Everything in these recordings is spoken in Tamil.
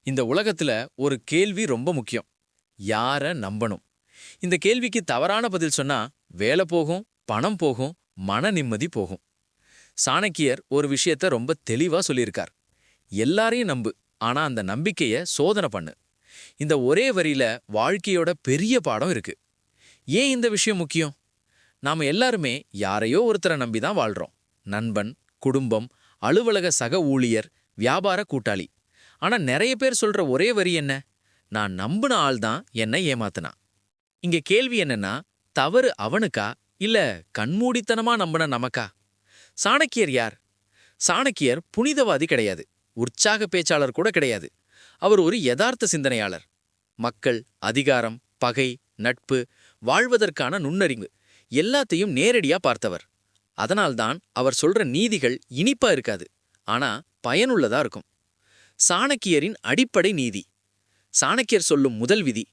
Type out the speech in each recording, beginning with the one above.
இந்த உலகத்துல ஒரு கேள்வி ரொம்ப முக்கியம். யார நம்பணும்? இந்த கேள்விக்கு தவறான பதில் சொன்னா வேலை போகும், பணம் போகும், மன நிம்மதி போகும். சாணக்கியர் ஒரு விஷயத்த ரொம்ப தெளிவா சொல்லியிருக்கார். எல்லாரையும் நம்பு, ஆனா அந்த நம்பிக்கைய சோதனை பண்ணு. இந்த ஒரே வரியில வாழ்க்கையோட பெரிய பாடம் இருக்கு. ஏன் இந்த விஷயம் முக்கியம்? நாம எல்லாருமே யாரையோ ஒருத்தரை நம்பி தான் வாழ்றோம். நண்பன், குடும்பம், அலுவலக சக ஊழியர், வியாபார கூட்டாளி. ஆனா நிறைய பேர் சொல்ற ஒரே வரி என்ன? நான் நம்புன ஆள் தான் என்னை ஏமாத்துனான். இங்க கேள்வி என்னன்னா, தவறு அவனுக்கா இல்ல கண்மூடித்தனமா நம்புன நமக்கா? சாணக்கியர் யார்? சாணக்கியர் புனிதவாதி கிடையாது. உற்சாக பேச்சாளர் கூட கிடையாது. அவர் ஒரு யதார்த்த சிந்தனையாளர். மக்கள், அதிகாரம், பகை, நட்பு, வாழ்வதற்கான நுண்ணறிவு எல்லாத்தையும் நேரடியா பார்த்தவர். அதனால்தான் அவர் சொல்ற நீதிகள் இனிப்பா இருக்காது, ஆனா பயனுள்ளதா இருக்கும். சாணக்கியரின் அடிப்படை நீதி. சாணக்கியர் சொல்லும் முதல் விதி: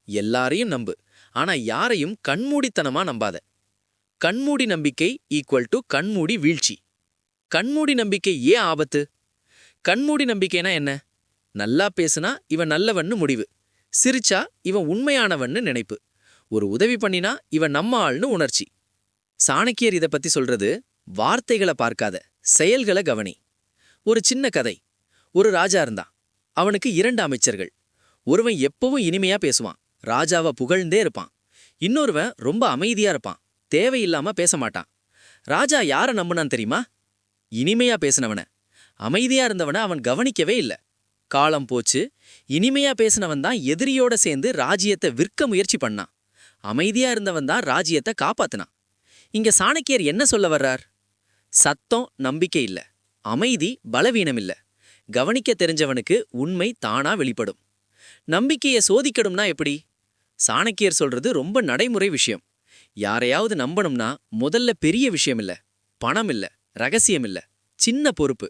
எல்லாரையும் நம்பு, ஆனா யாரையும் கண்மூடித்தனமா நம்பாத. கண்மூடி நம்பிக்கை ஈக்குவல் டு கண்மூடி வீழ்ச்சி. கண்மூடி நம்பிக்கை ஏன் ஆபத்து? கண்மூடி நம்பிக்கைனா என்ன? நல்லா பேசுனா இவன் நல்லவன்னு முடிவு, சிரிச்சா இவன் உண்மையானவன்னு நினைப்பு, ஒரு உதவி பண்ணினா இவன் நம்ம ஆள்னு உணர்ச்சி. சாணக்கியர் இத பத்தி சொல்றது, வார்த்தைகளை பார்க்காத, செயல்களை கவனி. ஒரு சின்ன கதை. ஒரு ராஜா இருந்தான். அவனுக்கு 2 அமைச்சர்கள். ஒருவன் எப்பவும் இனிமையா பேசுவான், ராஜாவை புகழ்ந்தே இருப்பான். இன்னொருவன் ரொம்ப அமைதியா இருப்பான், தேவையில்லாம பேச மாட்டான். ராஜா யார நம்புனான் தெரியுமா? இனிமையா பேசினவன. அமைதியா இருந்தவன அவன் கவனிக்கவே இல்ல. காலம் போச்சு. இனிமையா பேசினவன் தான் எதிரியோட சேர்ந்து ராஜ்யத்தை விற்க முயற்சி பண்ணான். அமைதியா இருந்தவன் தான் ராஜ்யத்தை காப்பாத்தினான். இங்க சாணக்கியர் என்ன சொல்ல வர்றார்? சத்தம் நம்பிக்கை இல்ல, அமைதி பலவீனம் இல்ல. கவனிக்க தெரிஞ்சவனுக்கு உண்மை தானா வெளிப்படும். நம்பிக்கையை சோதிக்கணும்னா எப்படி? சாணக்கியர் சொல்றது ரொம்ப நடைமுறை விஷயம். யாரையாவது நம்பணும்னா முதல்ல பெரிய விஷயம் இல்ல, பணம் இல்ல, ரகசியம் இல்ல, சின்ன பொறுப்பு.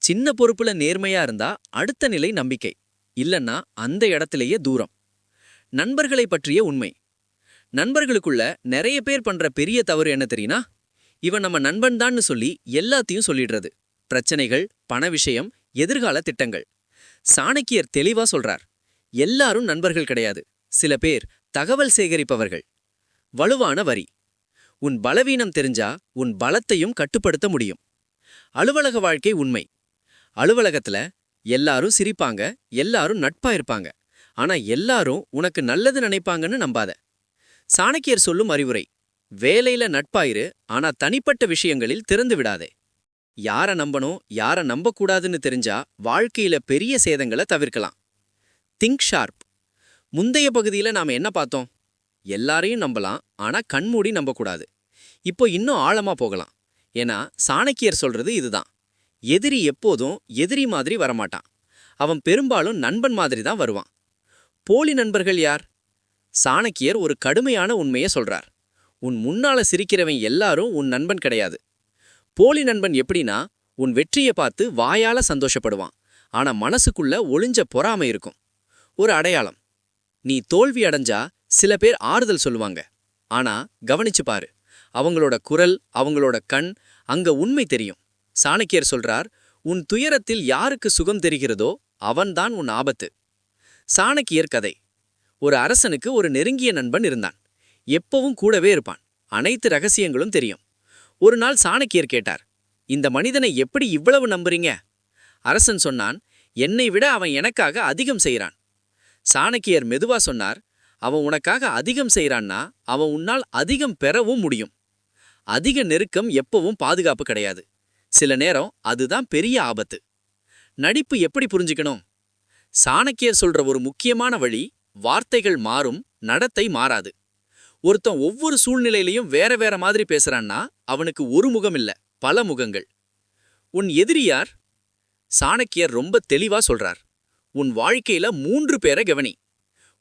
சின்ன பொறுப்புல நேர்மையா இருந்தா அடுத்த நிலை நம்பிக்கை, இல்லன்னா அந்த இடத்திலேயே தூரம். நண்பர்களை பற்றிய உண்மை. நண்பர்களுக்குள்ள நிறைய பேர் பண்ற பெரிய தவறு என்ன தெரியுமா? இவன் நம்ம நண்பன் தான்னு சொல்லி எல்லாத்தையும் சொல்லிடுறது. பிரச்சனைகள், பண விஷயம், எதிர்கால திட்டங்கள். சாணக்கியர் தெளிவா சொல்றார், எல்லாரும் நண்பர்கள் கிடையாது. சில பேர் தகவல் சேகரிப்பவர்கள். வலுவான வரி. உன் பலவீனம் தெரிஞ்சா உன் பலத்தையும் கட்டுப்படுத்த முடியும். அலுவலக வாழ்க்கை உண்மை. அலுவலகத்துல எல்லாரும் சிரிப்பாங்க, எல்லாரும் நட்பா இருப்பாங்க. ஆனா எல்லாரும் உனக்கு நல்லது நினைப்பாங்கன்னு நம்பாத. சாணக்கியர் சொல்லும் அறிவுரை: வேலையில நட்பாயிரு, ஆனா தனிப்பட்ட விஷயங்களில் திறந்து விடாதே. யார நம்பணும், யார நம்பக்கூடாதுன்னு தெரிஞ்சா வாழ்க்கையில பெரிய சேதங்களை தவிர்க்கலாம். Think sharp. முந்தைய பகுதியில நாம என்ன பார்த்தோம்? எல்லாரையும் நம்பலாம், ஆனா கண்மூடி நம்பக்கூடாது. இப்போ இன்னும் ஆழமா போகலாம். ஏன்னா சாணக்கியர் சொல்றது இதுதான். எதிரி எப்போதும் எதிரி மாதிரி வரமாட்டான். அவன் பெரும்பாலும் நண்பன் மாதிரி தான் வருவான். போலி நண்பர்கள் யார்? சாணக்கியர் ஒரு கடுமையான உண்மையை சொல்றார். உன் முன்னால சிரிக்கிறவன் எல்லாரும் உன் நண்பன் கிடையாது. போலி நண்பன் எப்படின்னா, உன் வெற்றியை பார்த்து வாயால சந்தோஷப்படுவான், ஆனா மனசுக்குள்ள ஒளிஞ்ச பொறாமை இருக்கும். ஒரு அடையாளம்: நீ தோல்வி அடைஞ்சா சில பேர் ஆறுதல் சொல்லுவாங்க, ஆனா கவனிச்சு பாரு, அவங்களோட குரல், அவங்களோட கண், அங்க உண்மை தெரியும். சாணக்கியர் சொல்றார், உன் துயரத்தில் யாருக்கு சுகம் தெரிகிறதோ அவன்தான் உன் ஆபத்து. சாணக்கியர் கதை. ஒரு அரசனுக்கு ஒரு நெருங்கிய நண்பன் இருந்தான். எப்பவும் கூடவே இருப்பான், அனைத்து ரகசியங்களும் தெரியும். ஒரு நாள் சாணக்கியர் கேட்டார், இந்த மனிதனை எப்படி இவ்வளவு நம்புறீங்க? அரசன் சொன்னான், என்னை விட அவன் எனக்காக அதிகம் செய்கிறான். சாணக்கியர் மெதுவா சொன்னார், அவன் உனக்காக அதிகம் செய்கிறான்னா அவன் உன்னால் அதிகம் பெறவும் முடியும். அதிக நெருக்கம் எப்பவும் பாதுகாப்பு கிடையாது. சில நேரம் அதுதான் பெரிய ஆபத்து. நடிப்பு எப்படி புரிஞ்சுக்கணும்? சாணக்கியர் சொல்ற ஒரு முக்கியமான வழி: வார்த்தைகள் மாறும், நடத்தை மாறாது. ஒருத்தன் ஒவ்வொரு சூழ்நிலையிலையும் வேற வேற மாதிரி பேசுறான்னா அவனுக்கு ஒரு முகம் இல்ல, பல முகங்கள். உன் எதிரி யார்? சாணக்கியர் ரொம்ப தெளிவா சொல்றார், உன் வாழ்க்கையில 3 பேரை கவனி.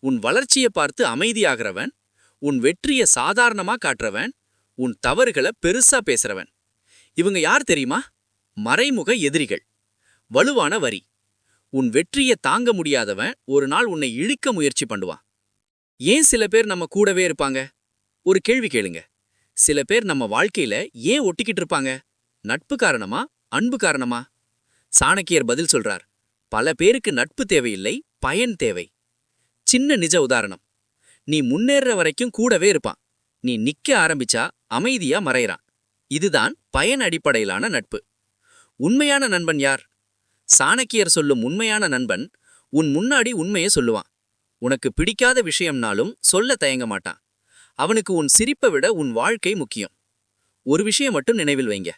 உன் வளர்ச்சியை பார்த்து அமைதியாகிறவன், உன் வெற்றியை சாதாரணமா காட்டுறவன், உன் தவறுகளை பெருசா பேசுறவன். இவங்க யார் தெரியுமா? மறைமுக எதிரிகள். வலுவான வரி. உன் வெற்றியை தாங்க முடியாதவன் ஒரு நாள் உன்னை இழுக்க முயற்சி பண்ணுவான். ஏன் சில பேர் நம்ம கூடவே இருப்பாங்க? ஒரு கேள்வி கேளுங்க. சில பேர் நம்ம வாழ்க்கையில ஏன் ஒட்டிக்கிட்டு இருப்பாங்க? நட்பு காரணமா, அன்பு காரணமா? சாணக்கியர் பதில் சொல்றார், பல பேருக்கு நட்பு தேவையில்லை, பயன் தேவை. சின்ன நிஜ உதாரணம். நீ முன்னேற வரைக்கும் கூடவே இருப்பான். நீ நிக்க ஆரம்பிச்சா அமைதியா மறையறான். இதுதான் பயன் அடிப்படையிலான நட்பு. உண்மையான நண்பன் யார்? சாணக்கியர் சொல்லும் உண்மையான நண்பன் உன் முன்னாடி உண்மையை சொல்லுவான். உனக்கு பிடிக்காத விஷயம்னாலும் சொல்ல தயங்க மாட்டான். அவனுக்கு உன் சிரிப்பை விட உன் வாழ்க்கை முக்கியம். ஒரு விஷயம் மட்டும் நினைவில் வைங்க.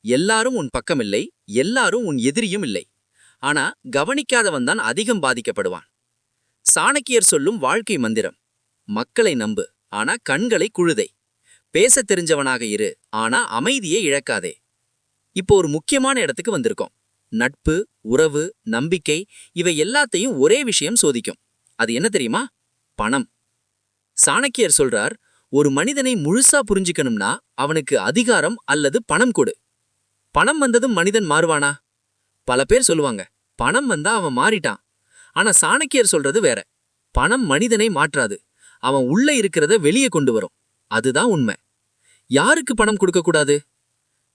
எல்லாரும் உன் பக்கம் இல்லை, எல்லாரும் உன் எதிரியும் இல்லை. ஆனா கவனிக்காதவன் தான் அதிகம் பாதிக்கப்படுவான். சாணக்கியர் சொல்லும் வாழ்க்கை மந்திரம்: மக்களை நம்பு, ஆனா கண்களை குழுதை. பேச தெரிஞ்சவனாக இரு, ஆனா அமைதியை இழக்காதே. இப்போ ஒரு முக்கியமான இடத்துக்கு வந்திருக்கோம். நட்பு, உறவு, நம்பிக்கை, இவை எல்லாத்தையும் ஒரே விஷயம் சோதிக்கும். அது என்ன தெரியுமா? பணம். சாணக்கியர் சொல்றார், ஒரு மனிதனை முழுசா புரிஞ்சிக்கணும்னா அவனுக்கு அதிகாரம் அல்லது பணம் கொடு. பணம் வந்ததும் மனிதன் மாறுவானா? பல பேர் சொல்லுவாங்க, பணம் வந்தா அவன் மாறிட்டான். ஆனா சாணக்கியர் சொல்றது வேற. பணம் மனிதனை மாற்றாது, அவன் உள்ள இருக்கிறத வெளியே கொண்டு வரும். அதுதான் உண்மை. யாருக்கு பணம் கொடுக்க கூடாது?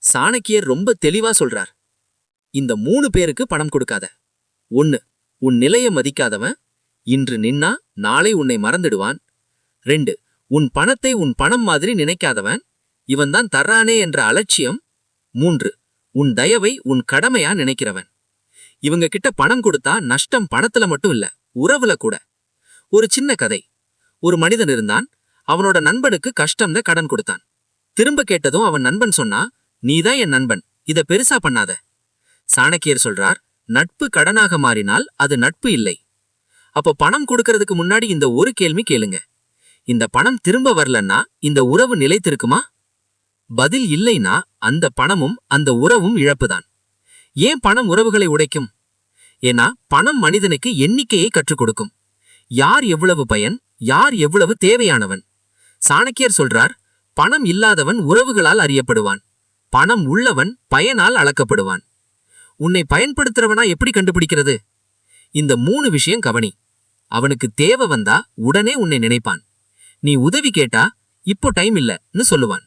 சாணக்கியர் ரொம்ப தெளிவா சொல்றார். இந்த 3 பேருக்கு பணம் கொடுக்காத. 1. உன் நிலைய மதிக்காதவன், இன்று நின்னா நாளை உன்னை மறந்துடுவான். 2. உன் பணத்தை உன் பணம் மாதிரி நினைக்காதவன், இவன்தான் தர்றானே என்ற அலட்சியம். 3. உன் தயவை உன் கடமையா நினைக்கிறவன். இவங்க கிட்ட பணம் கொடுத்தா நஷ்டம் பணத்துல மட்டும் இல்ல, உறவுல கூட. ஒரு சின்ன கதை. ஒரு மனிதன் இருந்தான். அவனோட நண்பனுக்கு கஷ்டம்னு கடன் கொடுத்தான். திரும்ப கேட்டதும் அவன் நண்பன் சொன்னா, நீதான் என் நண்பன், இத பெருசா பண்ணாத. சாணக்கியர் சொல்றார், நட்பு கடனாக மாறினால் அது நட்பு இல்லை. அப்போ பணம் கொடுக்கறதுக்கு முன்னாடி இந்த ஒரு கேள்வி கேளுங்க: இந்த பணம் திரும்ப வரலன்னா இந்த உறவு நிலைத்திருக்குமா? பதில் இல்லைனா அந்த பணமும் அந்த உறவும் இழப்புதான். ஏன் பணம் உறவுகளை உடைக்கும்? ஏன்னா பணம் மனிதனுக்கு எண்ணிக்கையை கற்றுக் கொடுக்கும். யார் எவ்வளவு பயன், யார் எவ்வளவு தேவையானவன். சாணக்கியர் சொல்றார், பணம் இல்லாதவன் உறவுகளால் அறியப்படுவான், பணம் உள்ளவன் பயனால் அளக்கப்படுவான். உன்னை பயன்படுத்துறவனா எப்படி கண்டுபிடிக்கிறது? இந்த 3 விஷயம் கவனி. அவனுக்கு தேவை வந்தா உடனே உன்னை நினைப்பான். நீ உதவி கேட்டா இப்போ டைம் இல்லன்னு சொல்லுவான்.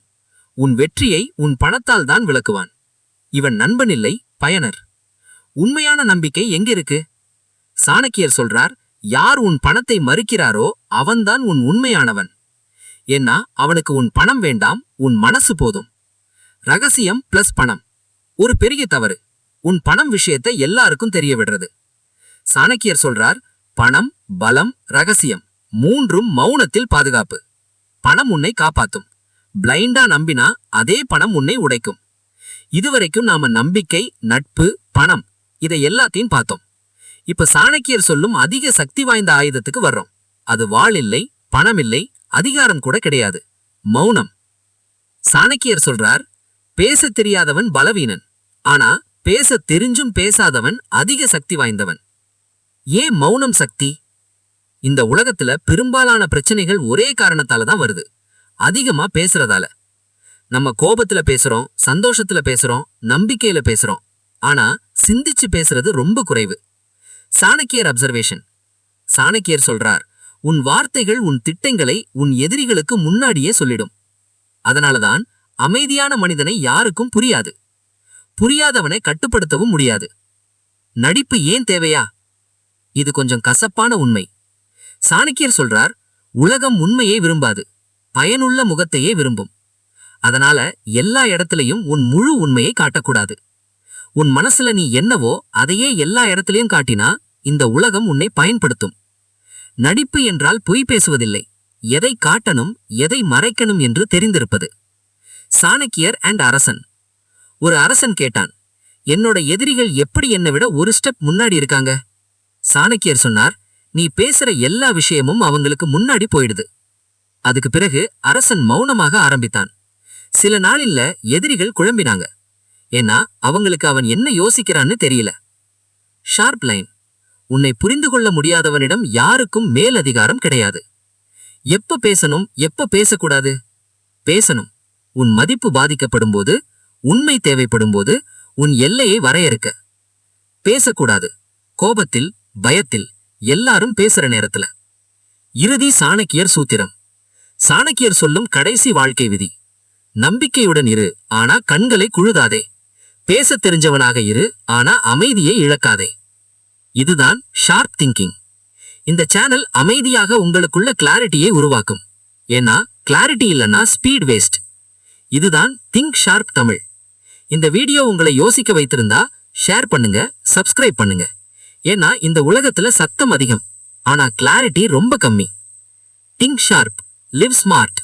உன் வெற்றியை உன் பணத்தால் தான் விளக்குவான். இவன் நண்பன் இல்லை, பயனர். உண்மையான நம்பிக்கை எங்க இருக்கு? சாணக்கியர் சொல்றார், யார் உன் பணத்தை மறுக்கிறாரோ அவன்தான் உன் உண்மையானவன். ஏன்னா அவனுக்கு உன் பணம் வேண்டாம், உன் மனசு போதும். ரகசியம் பிளஸ் பணம். ஒரு பெரிய தவறு, உன் பணம் விஷயத்தை எல்லாருக்கும் தெரிய விடுறது. சாணக்கியர் சொல்றார், பணம், பலம், ரகசியம் 3ம் மௌனத்தில் பாதுகாப்பு. பணம் உன்னை காப்பாத்தும். பிளைண்டா நம்பினா அதே பணம் உன்னை உடைக்கும். இதுவரைக்கும் நாம நம்பிக்கை, நட்பு, பணம் இதை எல்லாத்தையும் பார்த்தோம். இப்ப சாணக்கியர் சொல்லும் அதிக சக்தி வாய்ந்த ஆயுதத்துக்கு வர்றோம். அது வாள் இல்லை, பணம் இல்லை, அதிகாரம் கூட கிடையாது. மௌனம். சாணக்கியர் சொல்றார், பேச தெரியாதவன் பலவீனன், ஆனா பேச தெரிஞ்சும் பேசாதவன் அதிக சக்தி வாய்ந்தவன். ஏன் மௌனம் சக்தி? இந்த உலகத்துல பெரும்பாலான பிரச்சனைகள் ஒரே காரணத்தால தான் வருது, அதிகமா பேசுறதால. நம்ம கோபத்துல பேசுறோம், சந்தோஷத்துல பேசுறோம், நம்பிக்கையில பேசுறோம், ஆனா சிந்திச்சு பேசுறது ரொம்ப குறைவு. சாணக்கியர் அப்சர்வேஷன். சாணக்கியர் சொல்றார், உன் வார்த்தைகள் உன் திட்டங்களை உன் எதிரிகளுக்கு முன்னாடியே சொல்லிடும். அதனாலதான் அமைதியான மனிதனை யாருக்கும் புரியாது, புரியாதவனை கட்டுப்படுத்தவும் முடியாது. நடிப்பு ஏன் தேவையா? இது கொஞ்சம் கசப்பான உண்மை. சாணக்கியர் சொல்றார், உலகம் உண்மையை விரும்பாது, பயனுள்ள முகத்தையே விரும்பும். அதனால எல்லா இடத்திலையும் உன் முழு உண்மையை காட்டக்கூடாது. உன் மனசுல நீ என்னவோ அதையே எல்லா இடத்திலையும் காட்டினா இந்த உலகம் உன்னை பயன்படுத்தும். நடிப்பு என்றால் பொய் பேசுவதில்லை, எதை காட்டணும் எதை மறைக்கணும் என்று தெரிந்திருப்பது. சாணக்கியர் அண்ட் அரசன். ஒரு அரசன் கேட்டான், என்னோட எதிரிகள் எப்படி என்னை விட ஒரு ஸ்டெப் முன்னாடி இருக்காங்க? சாணக்கியர் சொன்னார், நீ பேசுற எல்லா விஷயமும் அவங்களுக்கு முன்னாடி போயிடுது. அதுக்கு பிறகு அரசன் மௌனமாக ஆரம்பித்தான். சில நாளில்ல எதிரிகள் குழம்பினாங்க, ஏன்னா அவங்களுக்கு அவன் என்ன யோசிக்கிறான்னு தெரியல. Sharp line. உன்னை புரிந்து கொள்ள முடியாதவனிடம் யாருக்கும் மேல் அதிகாரம் கிடையாது. எப்ப பேசணும் எப்ப பேசக்கூடாது? பேசணும் உன் மதிப்பு பாதிக்கப்படும் போது, உண்மை தேவைப்படும் போது, உன் எல்லையை வரையறுக்க. பேசக்கூடாது கோபத்தில், பயத்தில், எல்லாரும் பேசுற நேரத்துல. இறுதி சாணக்கியர் சூத்திரம். சாணக்கியர் சொல்லும் கடைசி வாழ்க்கை விதி: நம்பிக்கையுடன் இரு, ஆனா கண்களை குழுதாதே. பேசத் தெரிஞ்சவனாக இரு, ஆனா அமைதியை இழக்காதே. இதுதான் ஷார்ப் திங்கிங். இந்த சேனல் அமைதியாக உங்களுக்குள்ள கிளாரிட்டியை உருவாக்கும். ஏன்னா கிளாரிட்டி இல்லனா ஸ்பீட் வேஸ்ட். இதுதான் திங்க் ஷார்ப் தமிழ். இந்த வீடியோ உங்களை யோசிக்க வைத்திருந்தா ஷேர் பண்ணுங்க, சப்ஸ்கிரைப் பண்ணுங்க. ஏன்னா இந்த உலகத்துல சத்தம் அதிகம், ஆனா கிளாரிட்டி ரொம்ப கம்மி. Think sharp, live smart.